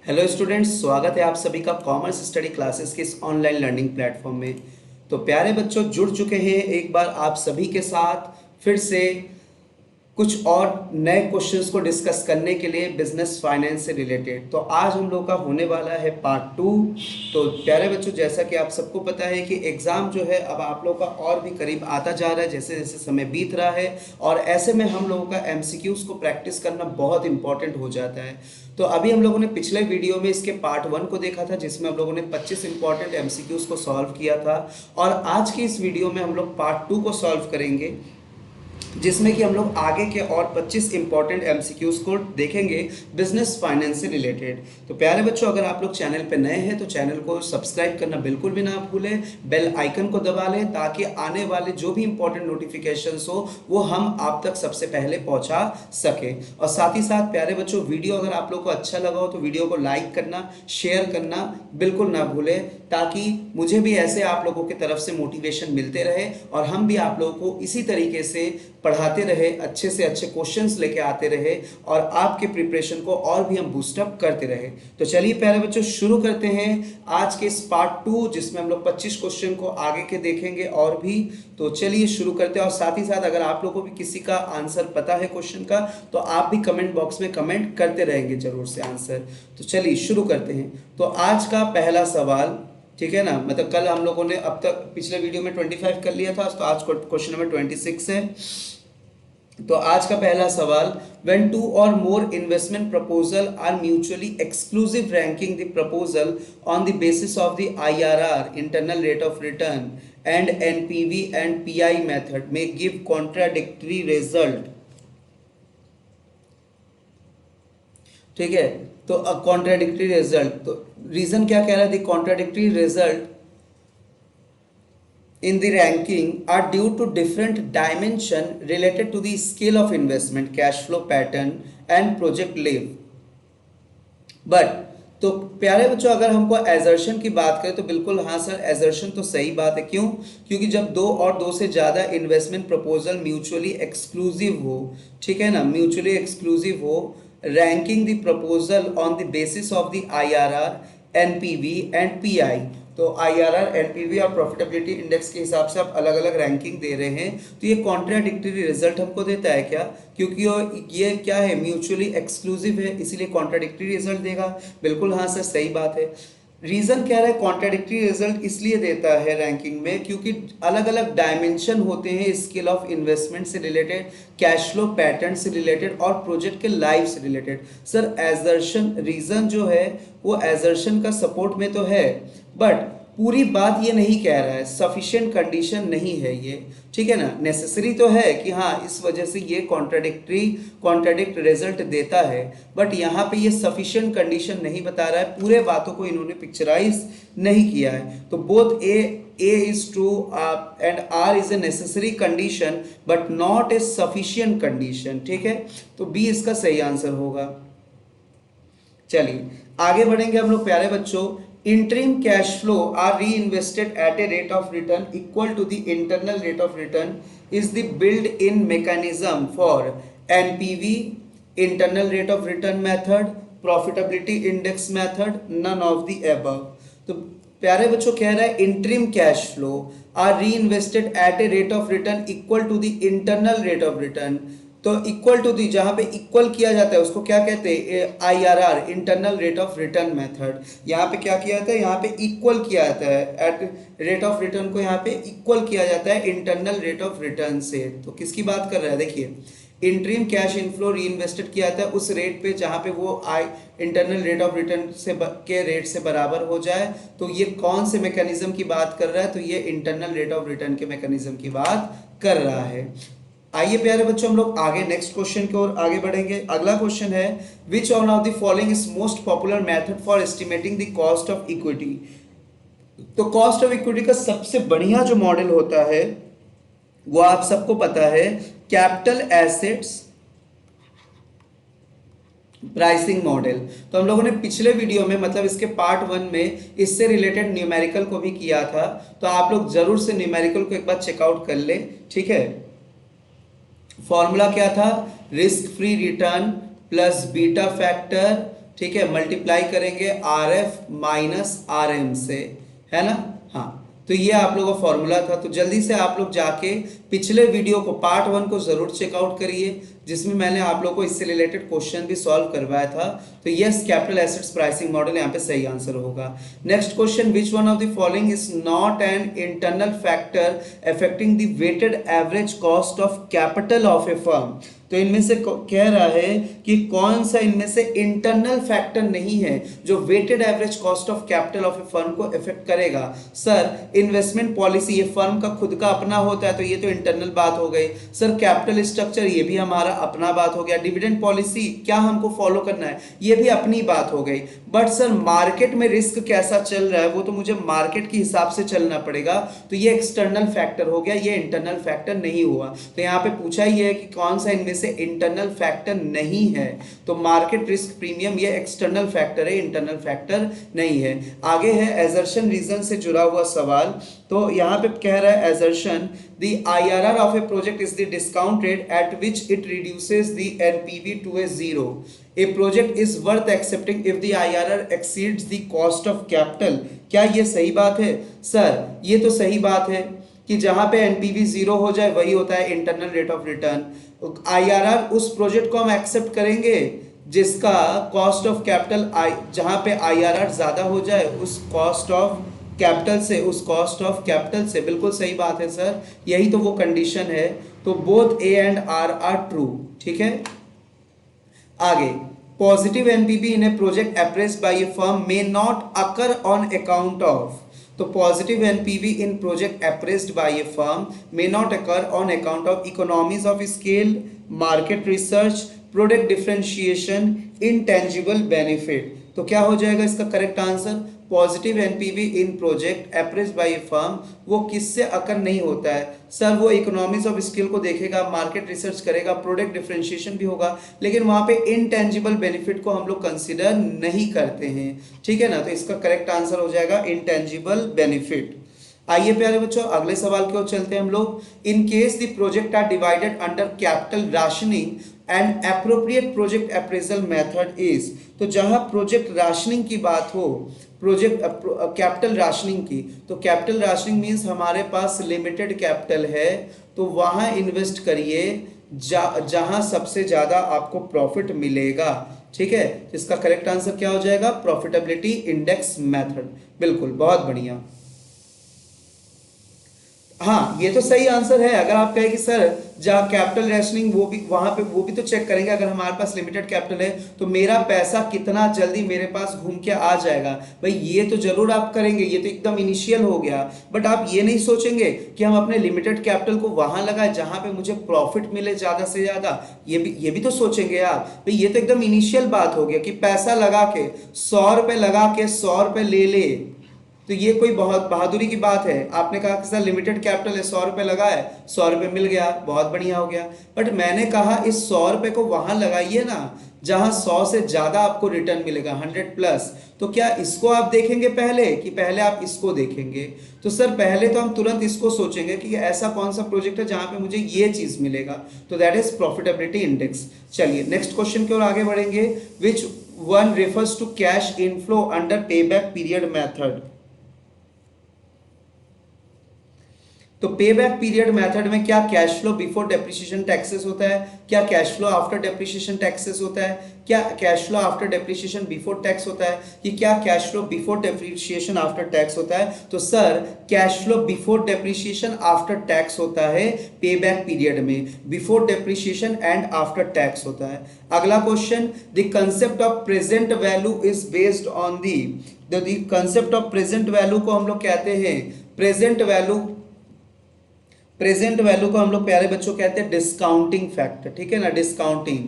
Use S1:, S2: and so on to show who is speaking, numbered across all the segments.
S1: Hello students, स्वागत है आप सभी का कॉमर्स स्टडी क्लासेस के इस ऑनलाइन लर्निंग प्लेटफॉर्म में। तो प्यारे बच्चों, जुड़ चुके हैं एक बार आप सभी के साथ फिर से कुछ और नए क्वेश्चंस को डिस्कस करने के लिए बिजनेस फाइनेंस से रिलेटेड। तो आज हम लोग का होने वाला है पार्ट 2। तो प्यारे बच्चों, जैसा कि आप सबको पता है कि एग्ज़ाम जो है अब आप लोग का और भी करीब आता जा रहा है जैसे जैसे समय बीत रहा है, और ऐसे में हम लोगों का एमसीक्यूज़ को प्रैक्टिस करना बहुत इंपॉर्टेंट हो जाता है। तो अभी हम लोगों ने पिछले वीडियो में इसके पार्ट 1 को देखा था जिसमें हम लोगों ने 25 इंपॉर्टेंट एमसीक्यूज़ को सॉल्व किया था, और आज की इस वीडियो में हम लोग पार्ट 2 को सॉल्व करेंगे जिसमें कि हम लोग आगे के और 25 इंपॉर्टेंट एमसीक्यूज को देखेंगे बिजनेस फाइनेंस से रिलेटेड। तो प्यारे बच्चों, अगर आप लोग चैनल पे नए हैं तो चैनल को सब्सक्राइब करना बिल्कुल भी ना भूलें, बेल आइकन को दबा लें ताकि आने वाले जो भी इंपॉर्टेंट नोटिफिकेशंस हो वो हम आप तक सबसे पहले पहुंचा सके। और साथ ही साथ प्यारे बच्चों, वीडियो अगर आप लोग को अच्छा लगा हो तो वीडियो को लाइक करना, शेयर करना बिल्कुल ना भूलें, ताकि मुझे भी ऐसे आप लोगों की तरफ से मोटिवेशन मिलते रहे और हम भी आप लोगों को इसी तरीके से पढ़ाते रहे, अच्छे से अच्छे क्वेश्चंस लेके आते रहे और आपके प्रिपरेशन को और भी हम बूस्टअप करते रहे। तो चलिए प्यारे बच्चों, शुरू करते हैं आज के इस पार्ट 2 जिसमें हम लोग 25 क्वेश्चन को आगे के देखेंगे और भी। तो चलिए शुरू करते हैं। और साथ ही साथ अगर आप लोगों को भी किसी का आंसर पता है क्वेश्चन का तो आप भी कमेंट बॉक्स में कमेंट करते रहेंगे जरूर से आंसर। तो चलिए शुरू करते हैं। तो आज का पहला सवाल, ठीक है ना, मतलब कल हम लोगों ने अब तक पिछले वीडियो में 25 कर लिया था, तो आज क्वेश्चन नंबर 26 है। तो आज का पहला सवाल, when two or more investment proposal are mutually exclusive, ranking the proposal on the basis of the IRR, internal rate of return, and NPV and PI method may give contradictory result। ठीक है, तो contradictory result, तो reason क्या कह रहा है? The contradictory result in the ranking are due to different dimension related to the scale of investment, cash flow pattern and project live। but तो प्यारे बच्चों, अगर हमको एजर्शन की बात करें तो बिल्कुल हाँ सर, एजर्शन तो सही बात है। क्यों? क्योंकि जब दो और दो से ज़्यादा इन्वेस्टमेंट प्रपोजल म्यूचुअली एक्सक्लूसिव हो, ठीक है ना, म्यूचुअली एक्सक्लूसिव हो, ranking the proposal on the basis of the IRR, NPV and PI। तो IRR, NPV और प्रॉफिटेबिलिटी इंडेक्स के हिसाब से आप अलग अलग रैंकिंग दे रहे हैं, तो ये कॉन्ट्राडिक्टरी रिजल्ट हमको देता है क्या? क्योंकि ये क्या है, म्यूचुअली एक्सक्लूसिव है, इसीलिए कॉन्ट्राडिक्टरी रिजल्ट देगा। बिल्कुल हाँ सर, सही बात है। रीजन कह रहा है कॉन्ट्राडिक्टरी रिजल्ट इसलिए देता है रैंकिंग में क्योंकि अलग अलग डायमेंशन होते हैं स्केल ऑफ इन्वेस्टमेंट से रिलेटेड, कैश फ्लो पैटर्न से रिलेटेड और प्रोजेक्ट के लाइफ से रिलेटेड। सर एजर्शन, रीजन जो है वो एजर्शन का सपोर्ट में तो है, बट पूरी बात ये नहीं कह रहा है, सफिशिएंट कंडीशन नहीं है ये, ठीक है ना। नेसेसरी तो है कि हाँ इस वजह से ये कॉन्ट्राडिक्ट रिजल्ट देता है, बट यहाँ पे ये सफिशिएंट कंडीशन नहीं बता रहा है, पूरे बातों को इन्होंने पिक्चराइज नहीं किया है। तो both A is true and R is a necessary condition but not a sufficient condition, ठीक है। तो बी इसका सही आंसर होगा। चलिए आगे बढ़ेंगे हम लोग प्यारे बच्चों। interim cash flow are reinvested at a rate of return equal to the internal rate of return is the built-in mechanism for NPV, internal rate of return method, profitability index method, none of the above। तो प्यारे बच्चों कह रहा है interim cash flow are reinvested at a rate of return equal to the internal rate of return। तो equal to the, जहां पे equal किया जाता है उसको क्या कहते हैं? IRR, internal rate of return method. यहाँ पे क्या किया जाता है? यहाँ पे इक्वल किया जाता है, एट रेट ऑफ रिटर्न को यहाँ पे इक्वल किया जाता है इंटरनल रेट ऑफ रिटर्न से। तो किसकी बात कर रहा है? देखिए, इंट्रीम कैश इनफ्लो री इन्वेस्टेड किया जाता है उस रेट पे जहाँ पे वो इंटरनल रेट ऑफ रिटर्न से के रेट से बराबर हो जाए। तो ये कौन से मैकेनिज्म की बात कर रहा है? तो ये इंटरनल रेट ऑफ रिटर्न के मैकेनिज्म की बात कर रहा है। आइए प्यारे बच्चों, हम लोग आगे नेक्स्ट क्वेश्चन की ओर आगे बढ़ेंगे। अगला क्वेश्चन है, विच one of the following is most popular method for estimating the cost of equity. तो कॉस्ट ऑफ इक्विटी का सबसे बढ़िया जो मॉडल होता है वो आप सबको पता है, कैपिटल एसेट्स प्राइसिंग मॉडल। तो हम लोगों ने पिछले वीडियो में, मतलब इसके पार्ट 1 में, इससे रिलेटेड न्यूमेरिकल को भी किया था, तो आप लोग जरूर से न्यूमेरिकल को एक बार चेकआउट कर ले, ठीक है। फॉर्मूला क्या था? Risk free return plus beta factor ठीक है, मल्टीप्लाई करेंगे R F minus R M से, है ना। हाँ, तो ये आप लोगों का फॉर्मूला था। तो जल्दी से आप लोग जाके पिछले वीडियो को पार्ट 1 को जरूर चेकआउट करिए, जिसमें मैंने आप लोगों को इससे रिलेटेड क्वेश्चन भी सॉल्व करवाया था। तो yes, capital assets pricing model यहाँ पे सही आंसर होगा। Next question, which one of the following is not an internal factor affecting the weighted average cost of capital of a firm. तो इनमें से कह रहा है कि कौन सा इनमें से इंटरनल फैक्टर नहीं है जो weighted average cost of capital of a firm को इफेक्ट करेगा। सर, इन्वेस्टमेंट पॉलिसी ये फर्म का खुद का अपना होता है, तो ये तो इंटरनल बात हो गई। सर, कैपिटल स्ट्रक्चर ये भी हमारा अपना बात हो गया। डिविडेंड पॉलिसी क्या हमको फॉलो करना है, ये भी अपनी बात हो गई। बट सर, मार्केट में रिस्क कैसा चल रहा है वो तो मुझे मार्केट के हिसाब से चलना पड़ेगा, तो ये एक्सटर्नल फैक्टर हो गया, ये इंटरनल फैक्टर नहीं हुआ। तो यहाँ पे पूछा ही है कि कौन सा इनमें से इंटरनल फैक्टर नहीं है, तो मार्केट रिस्क प्रीमियम ये एक्सटर्नल फैक्टर है, इंटरनल फैक्टर नहीं है। आगे है एजर्शन रीजन से जुड़ा हुआ सवाल। तो यहाँ पे कह रहा है assertion the IRR of a project is the discount rate at which it reduces the NPV to a zero. A project is worth accepting if the IRR exceeds the cost of capital. क्या ये सही बात है? Sir, ये तो सही बात है कि जहां पे एनपीवी जीरो हो जाए वही होता है internal rate of return. IRR उस प्रोजेक्ट को हम एक्सेप्ट करेंगे जिसका कॉस्ट ऑफ कैपिटल जहां पे आईआरआर ज्यादा हो जाए उस कॉस्ट ऑफ कैपिटल से, उस कॉस्ट ऑफ कैपिटल से। बिल्कुल सही बात है सर, यही तो वो कंडीशन है। तो both A and are true, ठीक है। आगे, positive NPV in a project appraised by a firm may not occur on account of. तो positive NPV in project appraised by a firm may not occur on account of economies of scale, market research, product differentiation, intangible benefit. तो क्या हो जाएगा इसका correct answer? Positive NPV in project appraised by a firm वो किससे अकर नहीं होता है? सर, वो इकोनॉमीज ऑफ स्केल को देखेगा, मार्केट रिसर्च करेगा, प्रोडक्ट डिफरेंशिएशन भी होगा, लेकिन वहां पे इनटेंजिबल बेनिफिट को हम लोग कंसिडर नहीं करते हैं, ठीक है ना। तो इसका करेक्ट आंसर हो जाएगा इनटेंजिबल बेनिफिट। आइए प्यारे बच्चों, अगले सवाल की ओर चलते हैं हम लोग। In case the project are divided under capital rationing and appropriate project appraisal method is. तो जहां प्रोजेक्ट राशनिंग की बात हो, प्रोजेक्ट कैपिटल राशनिंग की, तो कैपिटल राशनिंग मीन्स हमारे पास लिमिटेड कैपिटल है, तो वहां इन्वेस्ट करिए जहां सबसे ज्यादा आपको प्रॉफिट मिलेगा, ठीक है। इसका करेक्ट आंसर क्या हो जाएगा? Profitability index method. बिल्कुल, बहुत बढ़िया। हाँ, ये तो सही आंसर है। अगर आप कहें कि सर जहाँ कैपिटल रेशनिंग वो भी वहां पे वो भी तो चेक करेंगे, अगर हमारे पास लिमिटेड कैपिटल है तो मेरा पैसा कितना जल्दी मेरे पास घूम के आ जाएगा, भाई ये तो जरूर आप करेंगे, ये तो एकदम इनिशियल हो गया। बट आप ये नहीं सोचेंगे कि हम अपने लिमिटेड कैपिटल को वहां लगाए जहां पे मुझे प्रॉफिट मिले ज्यादा से ज्यादा, ये भी तो सोचेंगे आप। भाई ये तो एकदम इनिशियल बात हो गया कि पैसा लगा के 100 रुपए लगा के 100 रुपए ले ले, तो ये कोई बहुत बहादुरी की बात है। आपने कहा कि सर लिमिटेड कैपिटल है, 100 रुपए लगा है, 100 रुपए मिल गया, बहुत बढ़िया हो गया। बट मैंने कहा इस 100 रुपए को वहां लगाइए ना जहां 100 से ज्यादा आपको रिटर्न मिलेगा, 100 प्लस। तो क्या इसको आप देखेंगे पहले कि पहले आप इसको देखेंगे? तो सर पहले तो हम तुरंत इसको सोचेंगे कि ऐसा कौन सा प्रोजेक्ट है जहां पे मुझे ये चीज मिलेगा, तो दैट इज प्रॉफिटेबिलिटी इंडेक्स। चलिए नेक्स्ट क्वेश्चन की ओर आगे बढ़ेंगे। Which one refers to cash inflow under payback period method. तो पे बैक पीरियड मेथड में क्या cash flow before depreciation taxes होता है, क्या cash flow after depreciation taxes होता है, क्या cash flow after depreciation before tax होता है, कि क्या cash flow before depreciation after tax होता है? तो sir cash flow before depreciation after tax होता है पे बैक पीरियड में, before depreciation and after tax होता है। अगला question, the concept of present value is based on the concept of present value को हम लोग कहते हैं प्रेजेंट वैल्यू को हम लोग प्यारे बच्चों कहते हैं डिस्काउंटिंग फैक्टर, ठीक है ना। डिस्काउंटिंग,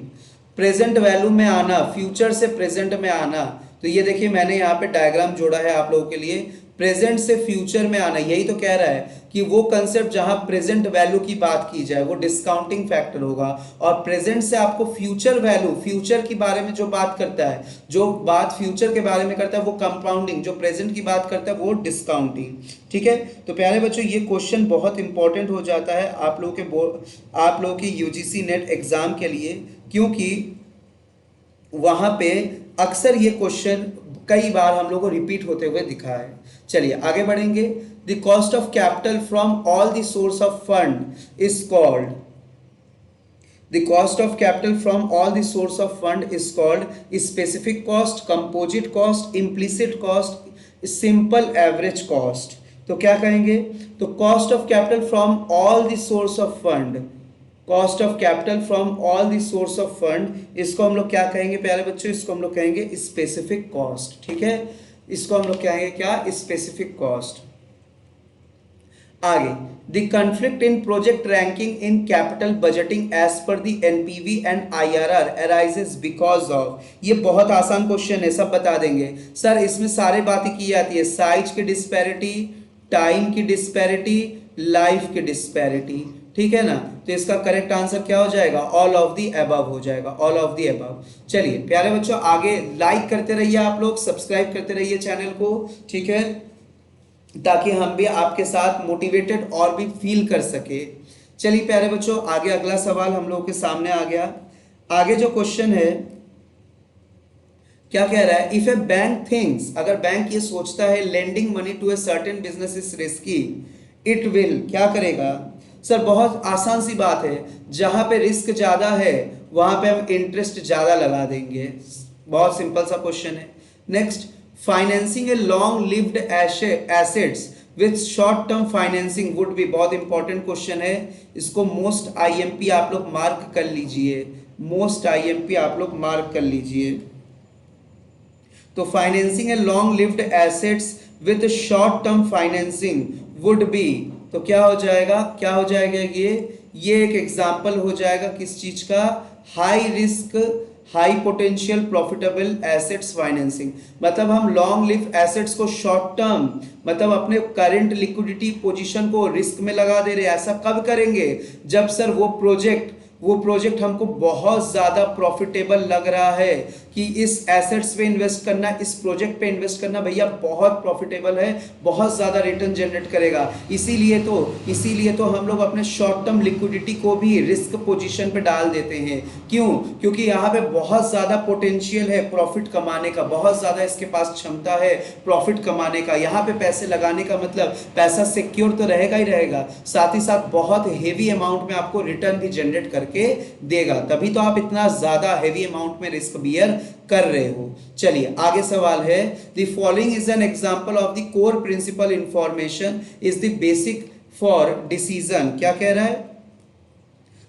S1: प्रेजेंट वैल्यू में आना, फ्यूचर से प्रेजेंट में आना। तो ये देखिए मैंने यहाँ पे डायग्राम जोड़ा है आप लोगों के लिए, प्रेजेंट से फ्यूचर में आना, यही तो कह रहा है कि वो कंसेप्ट जहां प्रेजेंट वैल्यू की बात की जाए वो डिस्काउंटिंग फैक्टर होगा, और प्रेजेंट से आपको फ्यूचर वैल्यू, फ्यूचर के बारे में जो बात करता है, जो बात फ्यूचर के बारे में करता है वो कंपाउंडिंग, जो प्रेजेंट की बात करता है वो डिस्काउंटिंग, ठीक है। तो प्यारे बच्चों ये क्वेश्चन बहुत इंपॉर्टेंट हो जाता है आप लोगों के यूजीसी नेट एग्जाम के लिए, क्योंकि वहां पे अक्सर ये क्वेश्चन कई बार हम लोग को रिपीट होते हुए दिखा है। चलिए आगे बढ़ेंगे। The cost of capital from all the source of fund is called, the cost of capital from all the source of fund is called specific cost, composite cost, implicit cost, simple average cost। तो क्या कहेंगे? तो cost of capital from all the source of fund, cost of capital from all the source of fund, इसको हम लोग क्या कहेंगे प्यारे बच्चों? इसको हम लोग कहेंगे specific cost। ठीक है, इसको हम लोग कहेंगे क्या? specific cost। आगे, the conflict in project ranking in capital budgeting as per the NPV and IRR arises because of, ये बहुत आसान क्वेश्चन है, सब बता देंगे सर। इसमें सारी बातें की जाती है, साइज की डिस्पैरिटी, टाइम की डिस्पैरिटी, लाइफ की डिस्पैरिटी। ठीक है ना, तो इसका करेक्ट आंसर क्या हो जाएगा? ऑल ऑफ दी अबव हो जाएगा, ऑल ऑफ दी अबव। चलिए प्यारे बच्चों, आगे लाइक करते रहिए आप लोग, सब्सक्राइब करते रहिए चैनल को, ठीक है, ताकि हम भी आपके साथ मोटिवेटेड और भी फील कर सके। चलिए प्यारे बच्चों, आगे अगला सवाल हम लोगों के सामने आ गया। आगे जो क्वेश्चन है क्या कह रहा है? इफ ए बैंक थिंक्स, अगर बैंक ये सोचता है lending money to a certain business is risky, it will, क्या करेगा? सर बहुत आसान सी बात है, जहां पे रिस्क ज्यादा है वहां पे हम इंटरेस्ट ज्यादा लगा देंगे। बहुत सिंपल सा क्वेश्चन है। Next, financing a long lived assets with short term financing would be, बहुत इंपॉर्टेंट क्वेश्चन है, इसको मोस्ट आईएमपी आप लोग मार्क कर लीजिए, मोस्ट आईएमपी आप लोग मार्क कर लीजिए। तो financing a long lived assets with short term financing would be, तो क्या हो जाएगा? क्या हो जाएगा? ये एक एग्जाम्पल हो जाएगा किस चीज का? High risk high potential profitable assets financing. मतलब हम लॉन्ग लिव एसेट्स को शॉर्ट टर्म, मतलब अपने करंट लिक्विडिटी पोजीशन को रिस्क में लगा दे रहे हैं। ऐसा कब करेंगे? जब सर वो प्रोजेक्ट हमको बहुत ज्यादा प्रॉफिटेबल लग रहा है कि इस एसेट्स पे इन्वेस्ट करना, इस प्रोजेक्ट पे इन्वेस्ट करना भैया बहुत प्रॉफिटेबल है, बहुत ज्यादा रिटर्न जनरेट करेगा। इसीलिए तो हम लोग अपने शॉर्ट टर्म लिक्विडिटी को भी रिस्क पोजीशन पे डाल देते हैं। क्यों? क्योंकि यहाँ पे बहुत ज्यादा पोटेंशियल है प्रॉफिट कमाने का, बहुत ज्यादा इसके पास क्षमता है प्रॉफिट कमाने का। यहाँ पे पैसे लगाने का मतलब पैसा सिक्योर तो रहेगा ही रहेगा, साथ ही साथ बहुत हेवी अमाउंट में आपको रिटर्न भी जनरेट करके देगा, तभी तो आप इतना ज्यादा हेवी अमाउंट में रिस्क बियर कर रहे हो। चलिए आगे सवाल है, the following is an example of the core principle information is the basic for decision. क्या कह रहा है?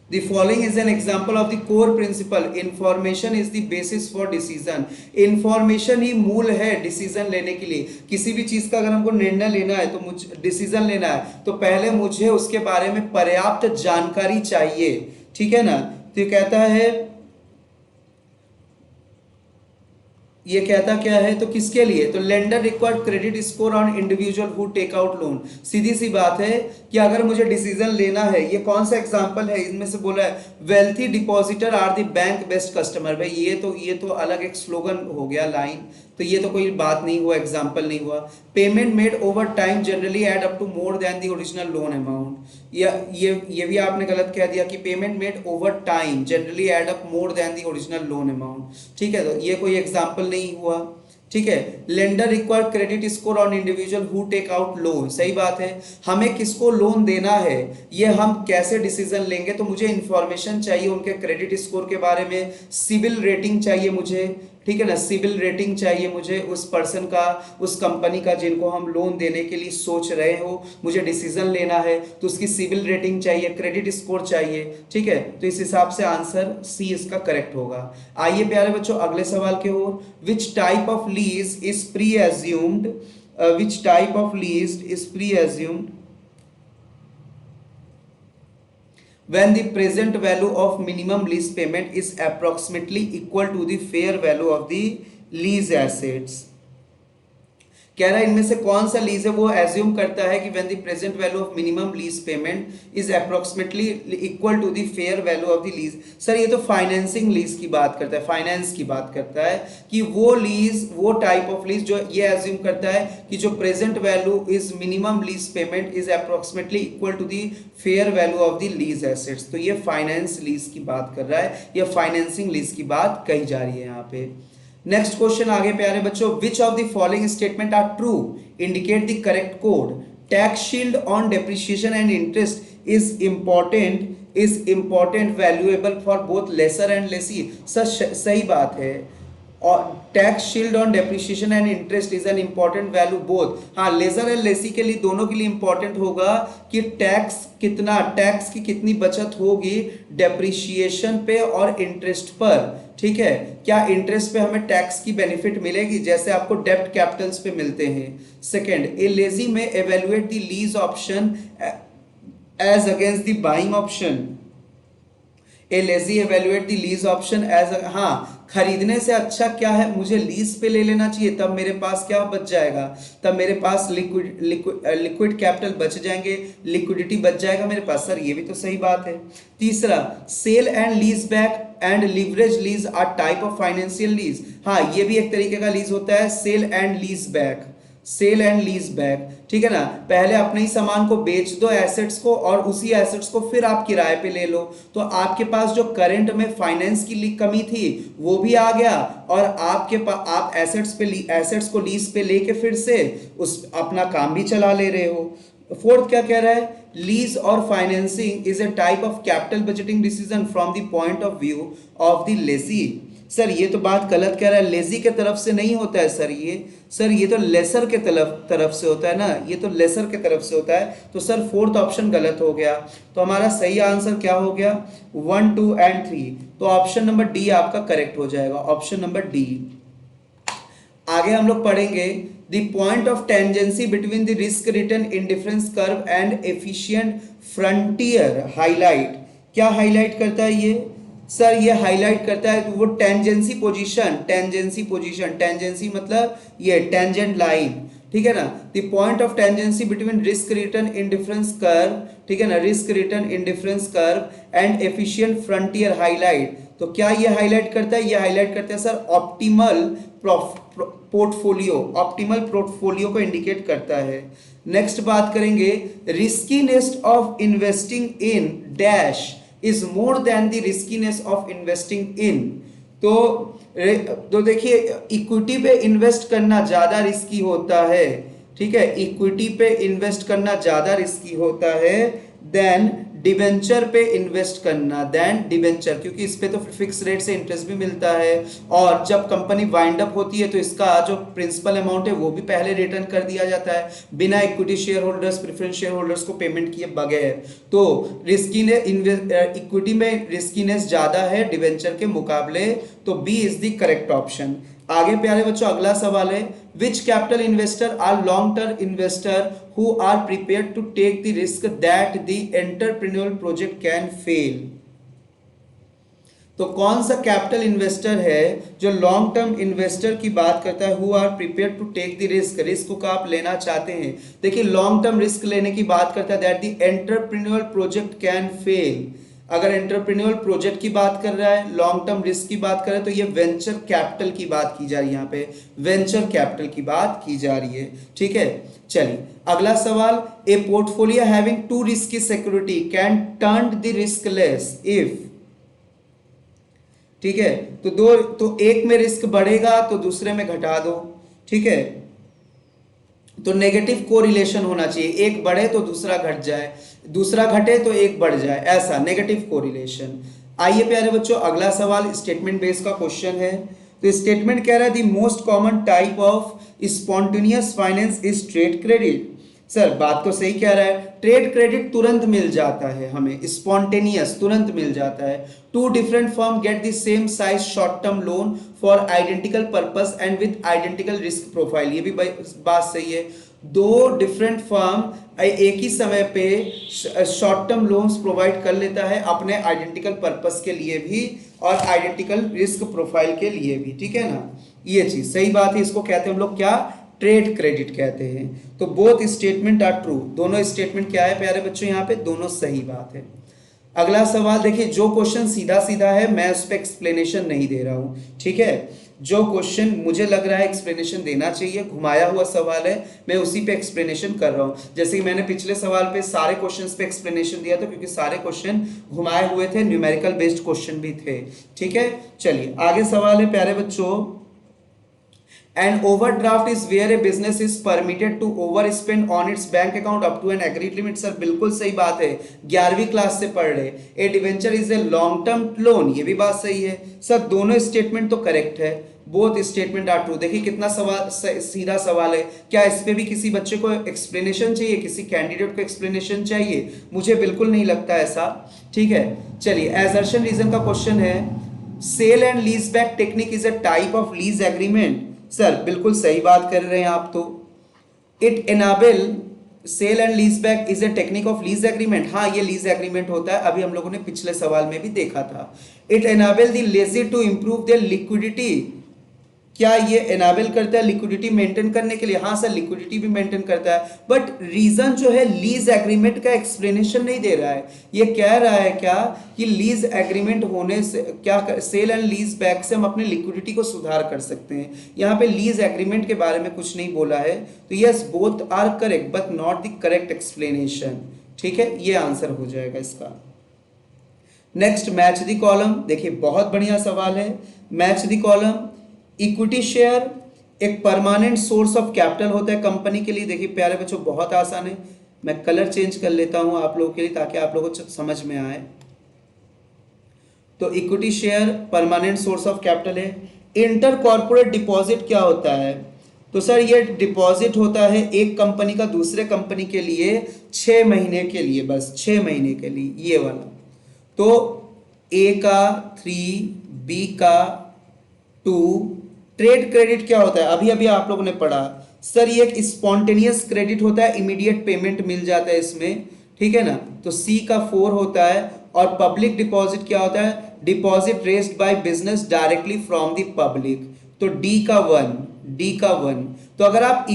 S1: The following is an example of the core principle. Information is the basis for decision. Information ही मूल है decision लेने के लिए। किसी भी चीज का अगर हमको निर्णय लेना है, तो मुझे डिसीजन लेना है, तो पहले मुझे उसके बारे में पर्याप्त जानकारी चाहिए। ठीक है ना? तो ये कहता है, ये कहता क्या है? तो किसके लिए? तो lender required credit score on individual who take out loan. सीधी सी बात है कि अगर मुझे डिसीजन लेना है, ये कौन सा एग्जांपल है? इनमें से बोला है wealthy depositor are the bank best customer. भाई ये तो अलग एक स्लोगन हो गया, लाइन, तो ये तो कोई बात नहीं हुआ, एग्जांपल नहीं हुआ। Payment made over time generally add up to more than the original loan amount. ये भी आपने गलत कह दिया कि payment made over time generally add up more than the original loan amount. ठीक है, तो ये कोई एग्जांपल नहीं हुआ। ठीक है, lender require credit score on individual who take out loan. सही बात है, हमें किसको लोन देना है ये हम कैसे डिसीजन लेंगे? तो मुझे इंफॉर्मेशन चाहिए उनके क्रेडिट स्कोर के बारे में, सिविल रेटिंग चाहिए मुझे, ठीक है ना, सिविल रेटिंग चाहिए मुझे उस पर्सन का, उस कंपनी का जिनको हम लोन देने के लिए सोच रहे हो, मुझे डिसीजन लेना है तो उसकी सिविल रेटिंग चाहिए, क्रेडिट स्कोर चाहिए। ठीक है, तो इस हिसाब से आंसर सी इसका करेक्ट होगा। आइए प्यारे बच्चों अगले सवाल की ओर। Which type of lease is presumed, which type of lease is presumed when the present value of minimum lease payment is approximately equal to the fair value of the lease assets। कह रहा है इनमें से कौन सा lease है वो assume करता है कि when the present value of minimum lease payment is approximately equal to the fair value of the lease. Sir ये तो फाइनेंसिंग लीज की बात करता है, फाइनेंस की बात करता है कि वो लीज, वो टाइप ऑफ लीज जो ये एज्यूम करता है कि जो present value is minimum lease payment is approximately equal to the fair value of the lease assets. तो ये फाइनेंस लीज की बात कर रहा है, ये फाइनेंसिंग लीज की बात कही जा रही है यहाँ पे। नेक्स्ट क्वेश्चन आगे प्यारे बच्चों, which of the following statement are true, indicate the correct code. Tax shield on depreciation and interest is important valuable for both lessor and lessee. सही बात है। और tax shield on depreciation and interest is an important value both. हाँ, lessor and lessee के लिए, दोनों के लिए इंपॉर्टेंट होगा कि टैक्स की कितनी बचत होगी डेप्रिसिएशन पे और इंटरेस्ट पर। ठीक है, क्या इंटरेस्ट पे हमें टैक्स की बेनिफिट मिलेगी जैसे आपको डेब्ट कैपिटल्स पे मिलते हैं। सेकंड, ए लेजी में evaluate the lease option as against the buying option. A lessee evaluate the lease option as, हाँ, खरीदने से अच्छा क्या है, मुझे लीज पे ले लेना चाहिए, तब मेरे पास क्या बच जाएगा, तब मेरे पास लिक्विड कैपिटल बच जाएंगे, लिक्विडिटी बच जाएगा मेरे पास। सर ये भी तो सही बात है। तीसरा, sale and lease back and leverage lease are type of financial lease. हाँ, ये भी एक तरीके का लीज होता है, sale and lease back, sale and lease back. ठीक है ना, पहले अपने ही सामान को बेच दो एसेट्स को, और उसी एसेट्स को फिर आप किराए पे ले लो, तो आपके पास जो करंट में फाइनेंस की कमी थी वो भी आ गया, और आपके पास आप एसेट्स को लीज पे लेके फिर से उस अपना काम भी चला ले रहे हो। फोर्थ क्या कह रहा है, लीज और financing is a type of capital budgeting decision from the point of view of the lazy. Sir ये तो बात गलत कह रहा है, लेजी के तरफ से नहीं होता है सर, ये तो लेसर के तरफ से होता है ना, ये तो लेसर के तरफ से होता है। तो सर फोर्थ ऑप्शन गलत हो गया। तो हमारा सही आंसर क्या हो गया, 1, 2 एंड 3। तो ऑप्शन नंबर डी आपका करेक्ट हो जाएगा, ऑप्शन नंबर डी। आगे हम लोग पढ़ेंगे the point of tangency between the risk return indifference curve and efficient frontier highlight. क्या हाईलाइट करता है ये, सर ये हाईलाइट करता है वो टेंजेंसी पोजीशन, टेंजेंसी मतलब ये टेंजेंट लाइन। ठीक है ना, the point of tangency between risk return indifference curve, ठीक है ना, risk return indifference curve and efficient frontier highlight. तो क्या ये हाईलाइट करता है, ये हाईलाइट करता है सर ऑप्टिमल पोर्टफोलियो को इंडिकेट करता है। नेक्स्ट बात करेंगे, riskiness of investing in dash is more than the riskiness of investing in. तो देखिए, इक्विटी पे इन्वेस्ट करना ज्यादा रिस्की होता है। ठीक है, इक्विटी पे इन्वेस्ट करना ज्यादा रिस्की होता है देन डिवेंचर पे इन्वेस्ट करना, क्योंकि इस पे तो फिक्स रेट से इंटरेस्ट भी मिलता है, और जब कंपनी वाइंड अप होती है तो इसका जो प्रिंसिपल अमाउंट है वो भी पहले रिटर्न कर दिया जाता है बिना equity share holders, preference share holders को पेमेंट किए बगैर। तो इक्विटी में रिस्कीनेस ज्यादा है डिवेंचर के मुकाबले, तो B is the correct option. आगे प्यारे बच्चों अगला सवाल है, which capital investor are long term investor who are prepared to take the risk that the entrepreneurial project can fail. तो कौन सा कैपिटल इन्वेस्टर है जो लॉन्ग टर्म इन्वेस्टर की बात करता है, who are prepared to take the risk को आप लेना चाहते हैं। देखिए लॉन्ग टर्म रिस्क लेने की बात करता है that the entrepreneurial project can fail. अगर एंटरप्रेन्योरल प्रोजेक्ट की बात कर रहा है, लॉन्ग टर्म रिस्क की बात कर रहा है, तो ये वेंचर कैपिटल की बात की जा रही है, यहाँ पे वेंचर कैपिटल की बात की जा रही है। ठीक है, चलिए अगला सवाल, ए portfolio having to risky security can turn the risk less if. ठीक है, तो एक में रिस्क बढ़ेगा तो दूसरे में घटा दो। ठीक है, तो नेगेटिव कोरिलेशन होना चाहिए, एक बढ़े तो दूसरा घट जाए, दूसरा घटे तो एक बढ़ जाए, ऐसा नेगेटिव कोरिलेशन। आइए प्यारे बच्चों अगला सवाल स्टेटमेंट बेस्ड का क्वेश्चन है। तो स्टेटमेंट कह रहा है the most common type of spontaneous finance is trade credit. Sir बात तो सही कह रहा है, ट्रेड क्रेडिट तुरंत मिल जाता है हमें, स्पॉन्टेनियस तुरंत मिल जाता है। Two different firm get the same size short term loan for identical purpose and with identical risk profile. ये भी बात सही है, दो डिफरेंट फर्म एक ही समय पे शॉर्ट टर्म लोन्स प्रोवाइड कर लेता है अपने आइडेंटिकल पर्पस के लिए भी और आइडेंटिकल रिस्क प्रोफाइल के लिए भी। ठीक है ना, ये चीज सही बात है, इसको कहते हैं हम लोग क्या, ट्रेड क्रेडिट कहते हैं। तो बोथ स्टेटमेंट आर ट्रू, दोनों स्टेटमेंट क्या है प्यारे बच्चों, यहाँ पे दोनों सही बात है। अगला सवाल देखिए, जो क्वेश्चन सीधा सीधा है मैं उस पर एक्सप्लेनेशन नहीं दे रहा हूँ। ठीक है, जो क्वेश्चन मुझे लग रहा है एक्सप्लेनेशन देना चाहिए, घुमाया हुआ सवाल है, मैं उसी पे एक्सप्लेनेशन कर रहा हूँ। जैसे कि मैंने पिछले सवाल पे सारे क्वेश्चंस पे एक्सप्लेनेशन दिया था, क्योंकि सारे क्वेश्चन घुमाए हुए थे, न्यूमेरिकल बेस्ड क्वेश्चन भी थे। ठीक है, चलिए आगे सवाल है प्यारे बच्चों, and overdraft is where a business is permitted to over spend on its bank account up to an agreed limit. Sir बिल्कुल सही बात है, 11वीं क्लास से पढ़ रहे। A debenture is a long term loan, ये भी बात सही है। सर दोनों स्टेटमेंट तो करेक्ट है, बोथ स्टेटमेंट आर ट्रू। देखिए कितना सवाल सीधा सवाल है। क्या इस पे भी किसी बच्चे को एक्सप्लेनेशन चाहिए, किसी कैंडिडेट को एक्सप्लेनेशन चाहिए? मुझे बिल्कुल नहीं लगता ऐसा। ठीक है, चलिए एजर्शन रीजन का क्वेश्चन है, sale and lease back technique is a type of lease agreement. Sir बिल्कुल सही बात कर रहे हैं आप। तो it enable sale and lease back is a technique of lease agreement. हाँ ये लीज एग्रीमेंट होता है, अभी हम लोगों ने पिछले सवाल में भी देखा था। It enable the lessee to improve their liquidity. क्या ये एनाबल करता है लिक्विडिटी मेंटेन करने के लिए? हाँ सर लिक्विडिटी भी मेंटेन करता है, बट रीजन जो है लीज एग्रीमेंट का एक्सप्लेनेशन नहीं दे रहा है। ये कह रहा है क्या कि लीज एग्रीमेंट होने से क्या सेल एंड लीज बैक से हम अपने लिक्विडिटी को सुधार कर सकते हैं। यहाँ पे लीज एग्रीमेंट के बारे में कुछ नहीं बोला है। तो yes both are correct but not the correct explanation. ठीक है, ये आंसर हो जाएगा इसका। Next match the column. देखिए बहुत बढ़िया सवाल है, match the column. Equity share एक परमानेंट सोर्स ऑफ कैपिटल होता है कंपनी के लिए। देखिए प्यारे बच्चों बहुत आसान है, मैं कलर चेंज कर लेता हूं आप लोगों के लिए ताकि आप लोगों को समझ में आए। तो equity share permanent source of capital है। इंटर कॉर्पोरेट डिपॉजिट क्या होता है? तो सर ये डिपॉजिट होता है एक कंपनी का दूसरे कंपनी के लिए 6 महीने के लिए, बस 6 महीने के लिए, ये वाला। तो ए का 3, बी का 2। ट्रेड क्रेडिट क्या होता है? अभी अभी आप लोगों ने पढ़ा सर, ये एक स्पॉन्टेनियस क्रेडिट होता है, इमीडिएट पेमेंट मिल जाता है इसमें। ठीक है ना, तो सी का 4 होता है। और पब्लिक डिपॉजिट क्या होता है? Deposit raised by business directly from the public. तो डी का 1, डी का 1। तो अगर आप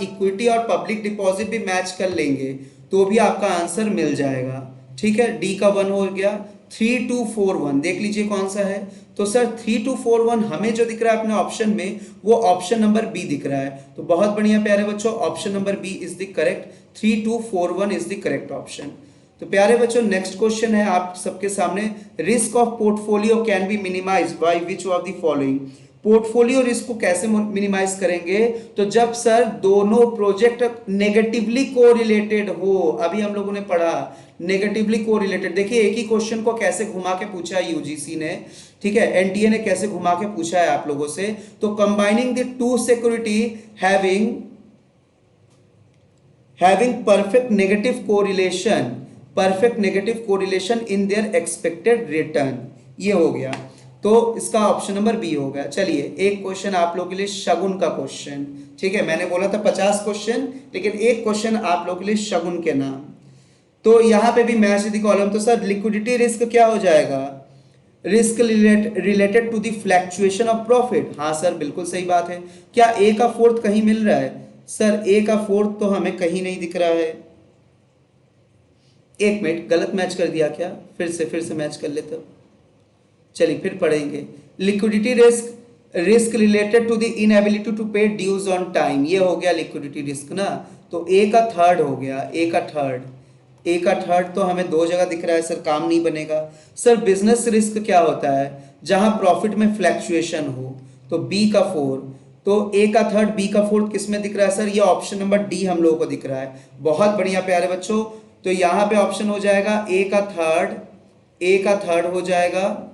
S1: इक्विटी और पब्लिक डिपॉजिट भी मैच कर लेंगे तो भी आपका आंसर मिल जाएगा। ठीक है, डी का 1 हो गया। 3241 देख लीजिए कौन सा है। तो सर 3241 हमें जो दिख रहा है अपने ऑप्शन में वो ऑप्शन नंबर बी दिख रहा है। तो बहुत बढ़िया प्यारे बच्चों, option number B is the correct. 3241 is the correct option. तो प्यारे बच्चों नेक्स्ट क्वेश्चन है आप सबके सामने, risk of portfolio can be minimized by which of the following. Portfolio risk को कैसे मिनिमाइज करेंगे? तो जब सर दोनों प्रोजेक्ट नेगेटिवली कोरिलेटेड हो। अभी हम लोगों ने पढ़ा नेगेटिवली कोरिलेटेड। देखिए एक ही क्वेश्चन को कैसे घुमा के पूछा है यूजीसी ने, ठीक है, एनटीए ने कैसे घुमा के पूछा है आप लोगों से। तो combining the two security having perfect negative correlation in their expected return, ये हो गया। तो इसका ऑप्शन नंबर बी हो गया। चलिए एक क्वेश्चन आप लोगों के लिए शगुन का क्वेश्चन। ठीक है, मैंने बोला था 50 क्वेश्चन, लेकिन एक क्वेश्चन आप लोगों के लिए शगुन के नाम। तो यहां पे भी मैच द कॉलम। तो सर लिक्विडिटी रिस्क क्या हो जाएगा? Risk related to the fluctuation of profit. हाँ सर बिल्कुल सही बात है। क्या ए का 4th कहीं मिल रहा है? सर ए का 4th तो हमें कहीं नहीं दिख रहा है। एक मिनट, गलत मैच कर दिया क्या? फिर से मैच कर लेते हो। चलिए फिर पढ़ेंगे। Liquidity risk related to the inability to pay dues on time, ये हो गया लिक्विडिटी रिस्क ना। तो ए का 3rd हो गया, ए का थर्ड तो हमें 2 जगह दिख रहा है सर, काम नहीं बनेगा। सर बिजनेस रिस्क क्या होता है? जहां प्रॉफिट में फ्लैक्चुएशन हो। तो बी का 4। तो ए का 3rd, बी का 4th किस में दिख रहा है सर? ये ऑप्शन नंबर डी हम लोगों को दिख रहा है। बहुत बढ़िया प्यारे बच्चों। तो यहां पे ऑप्शन हो जाएगा ए का 3rd हो जाएगा।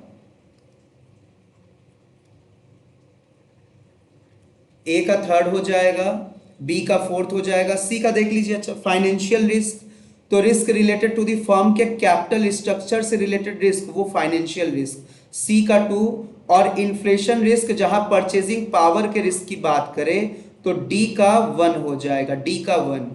S1: ए का 3rd हो जाएगा, बी का 4th हो जाएगा, सी का देख लीजिए। अच्छा फाइनेंशियल रिस्क, तो risk related to the firm के कैपिटल स्ट्रक्चर से रिलेटेड रिस्क, वो फाइनेंशियल रिस्क, सी का 2। और इन्फ्लेशन रिस्क जहां परचेजिंग पावर के रिस्क की बात करें तो डी का 1 हो जाएगा, डी का 1।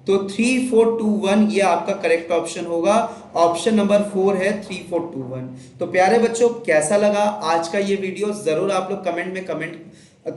S1: तो 3421 ये आपका करेक्ट ऑप्शन होगा। ऑप्शन नंबर 4 है 3421। तो प्यारे बच्चों कैसा लगा आज का ये वीडियो जरूर आप लोग कमेंट में कमेंट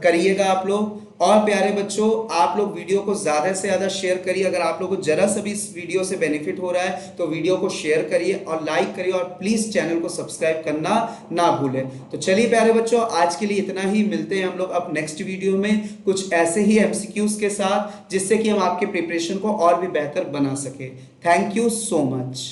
S1: करिएगा आप लोग। और प्यारे बच्चों आप लोग वीडियो को ज़्यादा से ज़्यादा शेयर करिए। अगर आप लोगों को जरा सा भी इस वीडियो से बेनिफिट हो रहा है तो वीडियो को शेयर करिए और लाइक करिए, और प्लीज़ चैनल को सब्सक्राइब करना ना भूलें। तो चलिए प्यारे बच्चों आज के लिए इतना ही, मिलते हैं हम लोग अब नेक्स्ट वीडियो में कुछ ऐसे ही MCQs के साथ, जिससे कि हम आपके प्रिपरेशन को और भी बेहतर बना सके। Thank you so much.